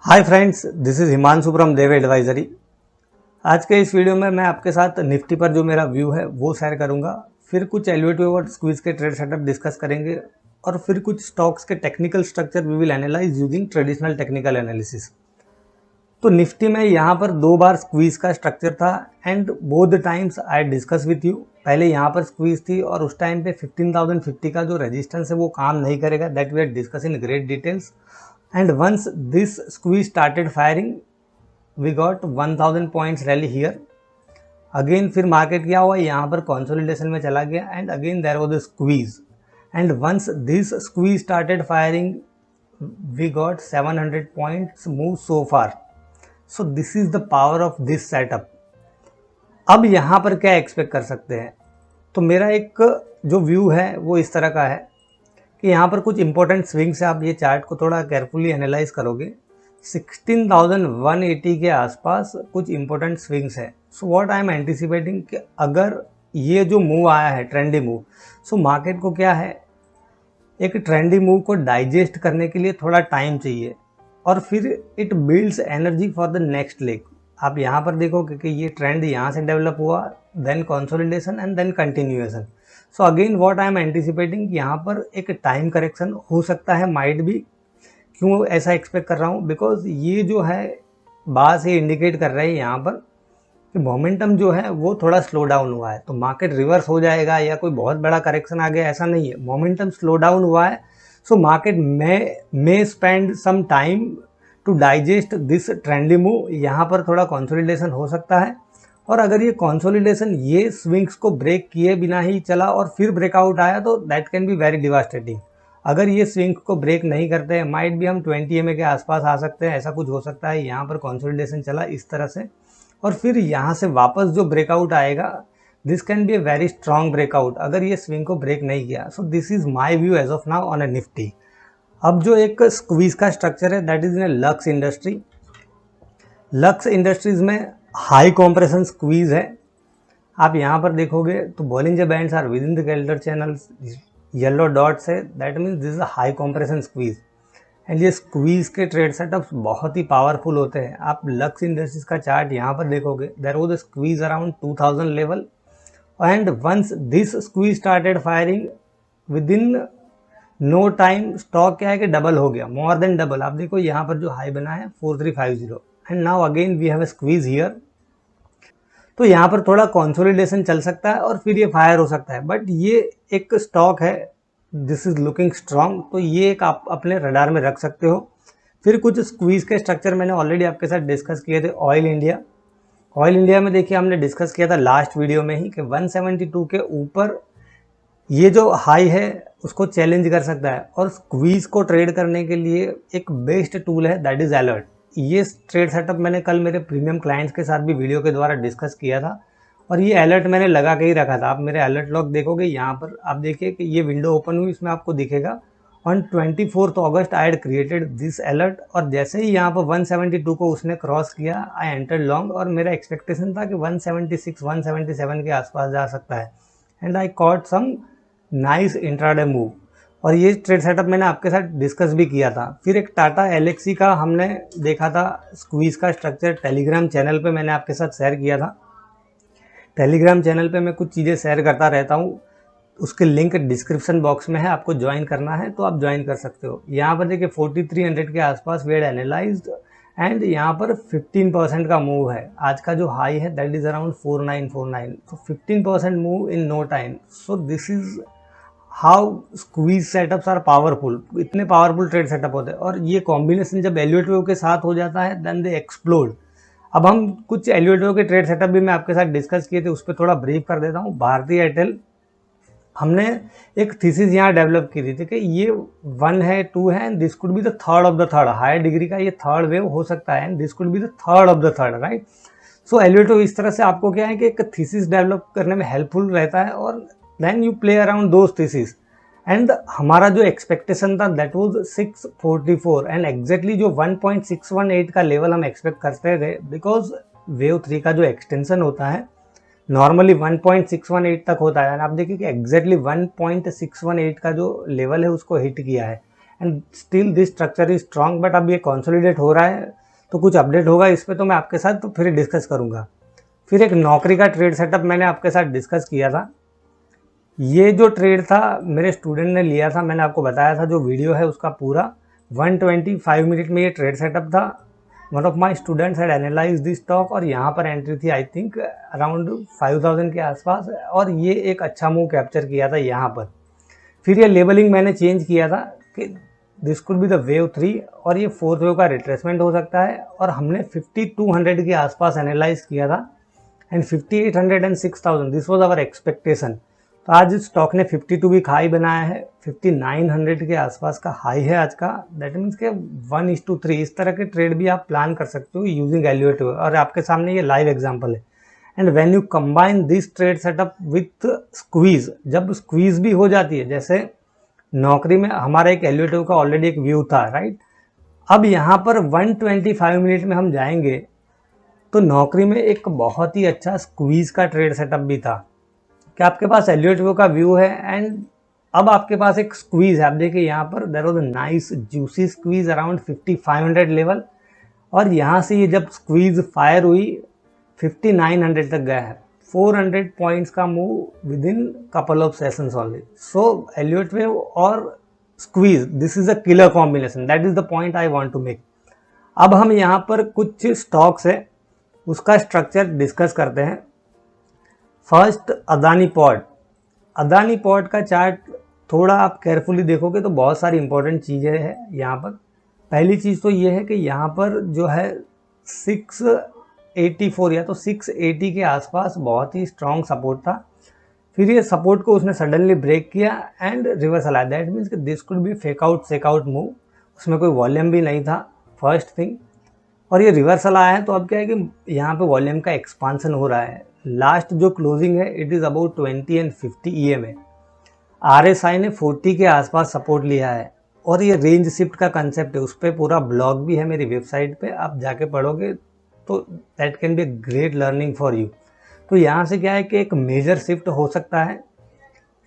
Hi friends, this is Himanshu from Dev Advisory. आज के इस वीडियो में मैं आपके साथ निफ्टी पर जो मेरा व्यू है वो शेयर करूंगा। फिर कुछ एलिवेटिव और स्क्वीज के ट्रेड सेटअप डिस्कस करेंगे और फिर कुछ स्टॉक्स के technical structure we will analyze using traditional technical analysis. तो निफ्टी में यहाँ पर 2 बार स्क्वीज का स्ट्रक्चर था and both times I discuss with you. पहले यहाँ पर स्क्वीज थी और उस टाइम पे 15,050 का जो रेजिस्टेंस है वो काम नहीं करेगा, that we are discuss in great details. And once this squeeze started firing we got 1000 points rally here. Again फिर मार्केट क्या हुआ, यहाँ पर कंसोलिडेशन में चला गया and again there was a squeeze and once this squeeze started firing we got 700 points move so far. So this is the power of this setup. अब यहाँ पर क्या एक्सपेक्ट कर सकते हैं, तो मेरा एक जो व्यू है वो इस तरह का है कि यहाँ पर कुछ इंपॉर्टेंट स्विंग्स है। आप ये चार्ट को थोड़ा केयरफुली एनालाइज करोगे, 16,180 के आसपास कुछ इंपॉर्टेंट स्विंग्स है। So what I am anticipating कि अगर ये जो मूव आया है ट्रेंडी मूव, सो मार्केट को क्या है, एक ट्रेंडी मूव को डाइजेस्ट करने के लिए थोड़ा टाइम चाहिए और फिर it builds energy for the next leg. आप यहाँ पर देखोगे कि ये ट्रेंड यहाँ से डेवलप हुआ, then consolidation and then continuation. So again what I am anticipating, यहाँ पर एक टाइम करेक्शन हो सकता है, माइट भी। क्यों ऐसा एक्सपेक्ट कर रहा हूँ, बिकॉज ये जो है बाहर से इंडिकेट कर रहे हैं यहाँ पर कि मोमेंटम जो है वो थोड़ा स्लो डाउन हुआ है। तो मार्केट रिवर्स हो जाएगा या कोई बहुत बड़ा करेक्शन आ गया, ऐसा नहीं है। मोमेंटम स्लो डाउन हुआ है, so market may spend some time to digest this trendy move. यहाँ पर थोड़ा कंसोलिडेशन हो सकता है और अगर ये कंसोलिडेशन ये स्विंग्स को ब्रेक किए बिना ही चला और फिर ब्रेकआउट आया तो that can be very devastating. अगर ये स्विंग को ब्रेक नहीं करते हैं, माइट भी हम 20 EMA के आसपास आ सकते हैं, ऐसा कुछ हो सकता है। यहाँ पर कंसोलिडेशन चला इस तरह से और फिर यहाँ से वापस जो ब्रेकआउट आएगा, this can be a very strong breakout अगर ये स्विंग को ब्रेक नहीं किया। So this is my view as of now on a Nifty. अब जो एक स्क्वीज का स्ट्रक्चर है that is in a Lux industry. Lux Industries में हाई कॉम्प्रेशन स्क्वीज है। आप यहाँ पर देखोगे तो Bollinger bands are within the Keltner channel, yellow dots है, that means this is a high compression squeeze. And ये स्क्वीज के ट्रेड सेटअप्स बहुत ही पावरफुल होते हैं। आप लक्स इंडस्ट्रीज का चार्ट यहाँ पर देखोगे, there was a squeeze around 2000 level and once this squeeze started firing within no time stock क्या है कि डबल हो गया, मोर देन डबल। आप देखो यहाँ पर जो हाई बना है 4350 and now again we have a squeeze here. तो यहाँ पर थोड़ा कंसोलिडेशन चल सकता है और फिर ये फायर हो सकता है, बट ये एक स्टॉक है, दिस इज लुकिंग स्ट्रॉन्ग, तो ये एक आप अपने रडार में रख सकते हो। फिर कुछ स्क्वीज के स्ट्रक्चर मैंने ऑलरेडी आपके साथ डिस्कस किए थे। ऑयल इंडिया, ऑयल इंडिया में देखिए हमने डिस्कस किया था लास्ट वीडियो में ही कि 172 के ऊपर ये जो हाई है उसको चैलेंज कर सकता है और स्क्वीज को ट्रेड करने के लिए एक बेस्ट टूल है, दैट इज अलर्ट। ये ट्रेड सेटअप मैंने कल मेरे प्रीमियम क्लाइंट्स के साथ भी वीडियो के द्वारा डिस्कस किया था और ये अलर्ट मैंने लगा के ही रखा था। आप मेरे अलर्ट लॉग देखोगे, यहाँ पर आप देखिए कि ये विंडो ओपन हुई, इसमें आपको दिखेगा on 24 August I had created this alert और जैसे ही यहाँ पर 172 को उसने क्रॉस किया आई एंटर्ड लॉन्ग और मेरा एक्सपेक्टेशन था कि 176 177 के आसपास जा सकता है and I caught some nice intraday move. और ये ट्रेड सेटअप मैंने आपके साथ डिस्कस भी किया था। फिर एक टाटा एलेक्सी का हमने देखा था स्क्वीज का स्ट्रक्चर, टेलीग्राम चैनल पे मैंने आपके साथ शेयर किया था। टेलीग्राम चैनल पे मैं कुछ चीज़ें शेयर करता रहता हूँ, उसके लिंक डिस्क्रिप्शन बॉक्स में है, आपको ज्वाइन करना है तो आप ज्वाइन कर सकते हो। यहाँ पर देखिए 4300 के आसपास वे एनालाइज्ड एंड यहाँ पर 15% का मूव है। आज का जो हाई है दैट इज अराउंड 4949, तो 15% move in no time. So this is how squeeze setups are powerful. इतने पावरफुल ट्रेड सेटअप होते हैं और ये कॉम्बिनेशन जब एलिवेटिव के साथ हो जाता है देन दे एक्सप्लोड। अब हम कुछ एलिवेटिव के ट्रेड सेटअप भी मैं आपके साथ डिस्कस किए थे, उस पर थोड़ा ब्रीफ कर देता हूँ। भारतीय एयरटेल, हमने एक थीसिस यहाँ डेवलप की थी कि ये 1 है 2 है and this could be the third of the third, higher degree का ये थर्ड वेव हो सकता है and this could be the third of the third, right. So Elliott wave इस तरह से आपको क्या है कि एक थीसिस डेवलप करने में हेल्पफुल रहता है और then you play around those thesis. And हमारा जो एक्सपेक्टेशन था दैट वाज 644 एंड एग्जैक्टली जो 1.618 का लेवल हम एक्सपेक्ट करते थे, बिकॉज वेव 3 का जो एक्सटेंशन होता है नॉर्मली 1.618 तक होता है। आप देखिए कि एग्जैक्टली 1.618 का जो लेवल है उसको हिट किया है and still this structure is strong, but अब ये कंसोलिडेट हो रहा है तो कुछ अपडेट होगा इस पर, तो मैं आपके साथ तो फिर डिस्कस करूँगा। फिर एक नौकरी का ट्रेड सेटअप मैंने आपके साथ डिस्कस किया था। ये जो ट्रेड था मेरे स्टूडेंट ने लिया था, मैंने आपको बताया था, जो वीडियो है उसका पूरा 125 मिनट में ये ट्रेड सेटअप था। One of my students had analyse this stock और यहाँ पर एंट्री थी आई थिंक अराउंड 5000 के आसपास, और ये एक अच्छा मूव कैप्चर किया था यहाँ पर। फिर ये लेबलिंग मैंने चेंज किया था कि this could be the wave 3 और ये फोर्थ वेव का रिट्रेसमेंट हो सकता है, और हमने 5200 के आसपास एनालाइज किया था and 5800 and 6000 this was our expectation. तो आज इस स्टॉक ने 52 भी हाई बनाया है, 5900 के आसपास का हाई है आज का। दैट मीन्स के 1:3 इस तरह के ट्रेड भी आप प्लान कर सकते हो यूजिंग एल्यूएटिव, और आपके सामने ये लाइव एग्जांपल है। And when you combine this trade setup with squeeze, जब स्क्वीज भी हो जाती है, जैसे नौकरी में हमारा एक एल्यूएटिव का ऑलरेडी एक व्यू था, राइट। अब यहाँ पर 125 मिनट में हम जाएंगे तो नौकरी में एक बहुत ही अच्छा स्क्वीज का ट्रेड सेटअप भी था कि आपके पास एल्यूएटिव का व्यू है एंड अब आपके पास एक स्क्वीज है। आप देखिए यहाँ पर there was a nice juicy squeeze around 5500 level, और यहाँ से ये जब स्क्वीज फायर हुई 5900 तक गया है। 400 पॉइंट्स का move within couple of sessions only. So Elliott wave और squeeze, this is a killer combination, that is the point I want to make. अब हम यहाँ पर कुछ स्टॉक्स है उसका स्ट्रक्चर डिस्कस करते हैं। First Adani port. Adani port का चार्ट थोड़ा आप केयरफुली देखोगे तो बहुत सारी इंपॉर्टेंट चीज़ें हैं यहाँ पर। पहली चीज़ तो ये है कि यहाँ पर जो है 684 या तो 680 के आसपास बहुत ही स्ट्रॉन्ग सपोर्ट था। फिर ये सपोर्ट को उसने सडनली ब्रेक किया एंड रिवर्सल आया। दैट मीन्स कि this could be fake out shake out move, उसमें कोई वॉल्यूम भी नहीं था फर्स्ट थिंग। और ये रिवर्सल आया है तो अब क्या है कि यहाँ पे वॉल्यूम का एक्सपांसन हो रहा है। लास्ट जो क्लोजिंग है it is about 20 and 50 EMA। RSI ने 40 के आसपास सपोर्ट लिया है, और ये रेंज शिफ्ट का कंसेप्ट है, उस पर पूरा ब्लॉग भी है मेरी वेबसाइट पे, आप जाके पढ़ोगे तो that can be great learning for you. तो यहाँ से क्या है कि एक मेजर शिफ्ट हो सकता है,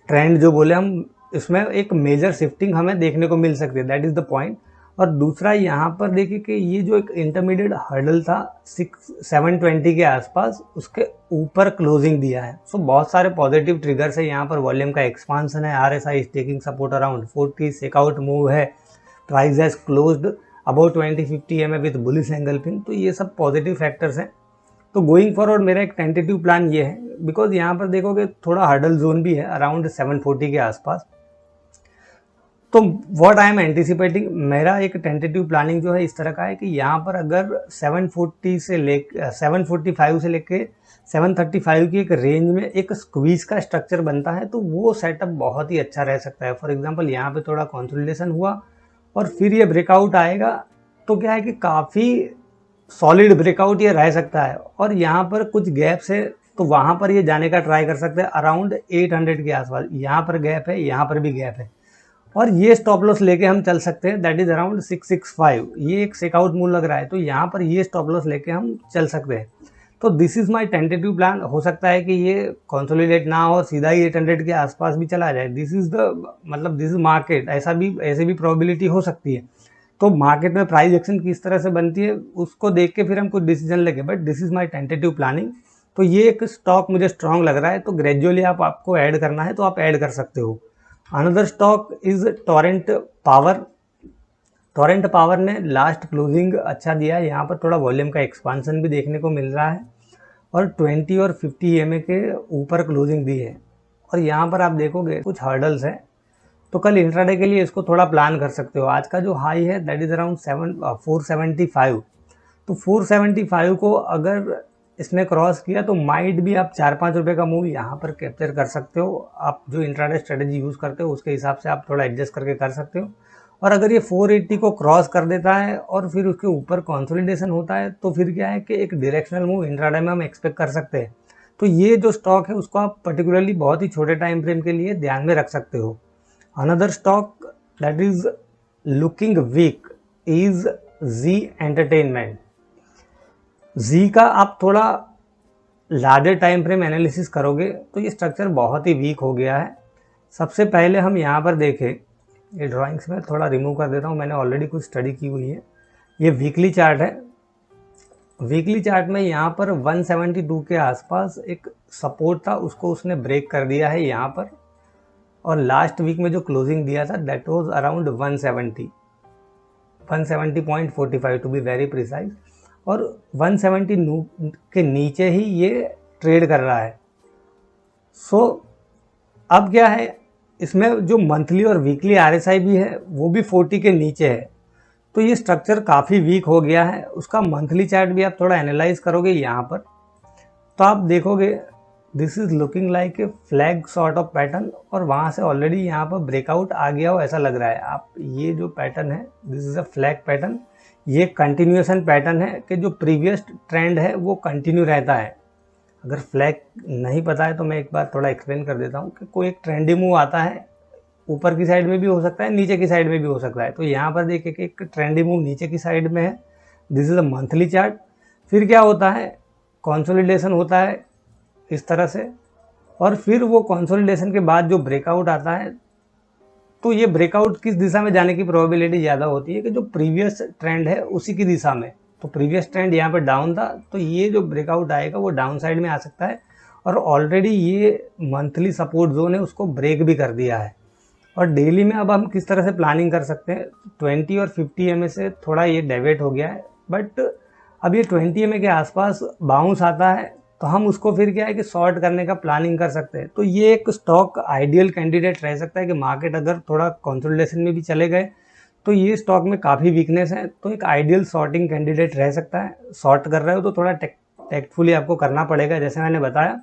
ट्रेंड जो बोले हम, इसमें एक मेजर शिफ्टिंग हमें देखने को मिल सकती है, दैट इज़ द पॉइंट। और दूसरा यहाँ पर देखिए कि ये जो एक इंटरमीडिएट हर्डल था 720 के आसपास, उसके ऊपर क्लोजिंग दिया है। सो बहुत सारे पॉजिटिव ट्रिगर्स है यहाँ पर। वॉल्यूम का एक्सपांसन है, RSI is taking support around 40, shakeout move है, price has closed about 20-50 EMA with bullish engulfing. तो ये सब पॉजिटिव फैक्टर्स हैं। तो गोइंग फॉरवर्ड मेरा एक टेंटेटिव प्लान ये है, बिकॉज यहाँ पर देखोगे थोड़ा हर्डल जोन भी है अराउंड 740 के आसपास। तो व्हाट आई एम एंटिसिपेटिंग, मेरा एक टेंटेटिव प्लानिंग जो है इस तरह का है कि यहाँ पर अगर 745 से लेके 735 की एक रेंज में एक स्क्वीज का स्ट्रक्चर बनता है तो वो सेटअप बहुत ही अच्छा रह सकता है। फॉर एग्जांपल यहाँ पे थोड़ा कंसोलिडेशन हुआ और फिर ये ब्रेकआउट आएगा तो क्या है कि काफ़ी सॉलिड ब्रेकआउट ये रह सकता है। और यहाँ पर कुछ गैप्स है तो वहाँ पर ये जाने का ट्राई कर सकते हैं अराउंड 800 के आसपास। यहाँ पर गैप है, यहाँ पर भी गैप है, और ये स्टॉप लॉस लेके हम चल सकते हैं, दैट इज अराउंड 665। ये एक सेकआउट मूव लग रहा है तो यहाँ पर ये स्टॉप लॉस लेके हम चल सकते हैं। तो this is my tentative plan. हो सकता है कि ये कंसोलिडेट ना हो, सीधा ही 800 के आसपास भी चला जाए। दिस इज द मतलब दिस इज मार्केट, ऐसे भी प्रोबेबिलिटी हो सकती है। तो मार्केट में प्राइस एक्शन किस तरह से बनती है उसको देख के फिर हम कुछ डिसीजन लेंगे, but this is my tentative planning. तो ये एक स्टॉक मुझे स्ट्रांग लग रहा है, तो ग्रेजुअली आपको ऐड करना है तो आप ऐड कर सकते हो। Another stock is Torrent power. Torrent power ने लास्ट क्लोजिंग अच्छा दिया है, यहाँ पर थोड़ा वॉल्यूम का एक्सपांसन भी देखने को मिल रहा है, और 20 और 50 EMA के ऊपर क्लोजिंग दी है। और यहाँ पर आप देखोगे कुछ हर्डल्स हैं, तो कल इंट्राडे के लिए इसको थोड़ा प्लान कर सकते हो। आज का जो हाई है दैट इज अराउंड 475। तो 475 को अगर इसने क्रॉस किया तो माइट भी आप 4-5 रुपये का मूव यहाँ पर कैप्चर कर सकते हो। आप जो इंट्राडे स्ट्रेटेजी यूज़ करते हो उसके हिसाब से आप थोड़ा एडजस्ट करके कर सकते हो। और अगर ये 480 को क्रॉस कर देता है और फिर उसके ऊपर कंसोलिडेशन होता है तो फिर क्या है कि एक डायरेक्शनल मूव इंट्राडे में हम एक्सपेक्ट कर सकते हैं। तो ये जो स्टॉक है उसको आप पर्टिकुलरली बहुत ही छोटे टाइम फ्रेम के लिए ध्यान में रख सकते हो। Another stock that is looking weak is Zee Entertainment. Zee का आप थोड़ा लार्जर टाइम फ्रेम एनालिसिस करोगे तो ये स्ट्रक्चर बहुत ही वीक हो गया है। सबसे पहले हम यहाँ पर देखें ये ड्राइंग्स में थोड़ा रिमूव कर देता हूँ, मैंने ऑलरेडी कुछ स्टडी की हुई है। ये वीकली चार्ट है। वीकली चार्ट में यहाँ पर 172 के आसपास एक सपोर्ट था, उसको उसने ब्रेक कर दिया है यहाँ पर, और लास्ट वीक में जो क्लोजिंग दिया था that was around 170.45 to be very precise, और 170 के नीचे ही ये ट्रेड कर रहा है। सो अब क्या है, इसमें जो मंथली और वीकली RSI भी है वो भी 40 के नीचे है, तो ये स्ट्रक्चर काफ़ी वीक हो गया है। उसका मंथली चार्ट भी आप थोड़ा एनालाइज करोगे यहाँ पर, तो आप देखोगे this is looking like a flag sort of pattern, और वहाँ से ऑलरेडी यहाँ पर ब्रेकआउट आ गया हो ऐसा लग रहा है। आप ये जो पैटर्न है this is a flag pattern, ये कंटिन्यूएशन पैटर्न है कि जो प्रीवियस ट्रेंड है वो कंटिन्यू रहता है। अगर फ्लैग नहीं पता है तो मैं एक बार थोड़ा एक्सप्लेन कर देता हूँ कि कोई एक ट्रेंडी मूव आता है, ऊपर की साइड में भी हो सकता है, नीचे की साइड में भी हो सकता है। तो यहाँ पर देखिए कि एक ट्रेंडी मूव नीचे की साइड में है, this is a monthly chart. फिर क्या होता है, कंसोलिडेशन होता है इस तरह से, और फिर वो कंसोलिडेशन के बाद जो ब्रेकआउट आता है, तो ये ब्रेकआउट किस दिशा में जाने की प्रोबेबिलिटी ज़्यादा होती है कि जो प्रीवियस ट्रेंड है उसी की दिशा में। तो प्रीवियस ट्रेंड यहाँ पर डाउन था, तो ये जो ब्रेकआउट आएगा वो डाउन साइड में आ सकता है, और ऑलरेडी ये मंथली सपोर्ट जोन है उसको ब्रेक भी कर दिया है। और डेली में अब हम किस तरह से प्लानिंग कर सकते हैं, 20 और 50 EMA से थोड़ा ये डेविएट हो गया है, बट अब ये 20 EMA के आसपास बाउंस आता है तो हम उसको फिर क्या है कि शॉर्ट करने का प्लानिंग कर सकते हैं। तो ये एक स्टॉक आइडियल कैंडिडेट रह सकता है कि मार्केट अगर थोड़ा कंसोलिडेशन में भी चले गए तो ये स्टॉक में काफ़ी वीकनेस है, तो एक आइडियल शॉर्टिंग कैंडिडेट रह सकता है। शॉर्ट कर रहे हो तो थोड़ा टेक्टफुली आपको करना पड़ेगा, जैसे मैंने बताया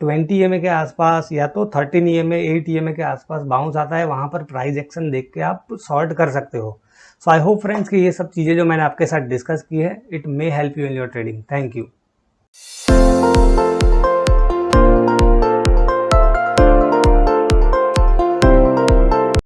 20 EMA के आसपास या तो 13 EMA 8 EMA के आसपास बाउंस आता है, वहाँ पर प्राइस एक्शन देख के आप शॉर्ट कर सकते हो। सो आई होप फ्रेंड्स कि ये सब चीज़ें जो मैंने आपके साथ डिस्कस की है it may help you in your trading. Thank you.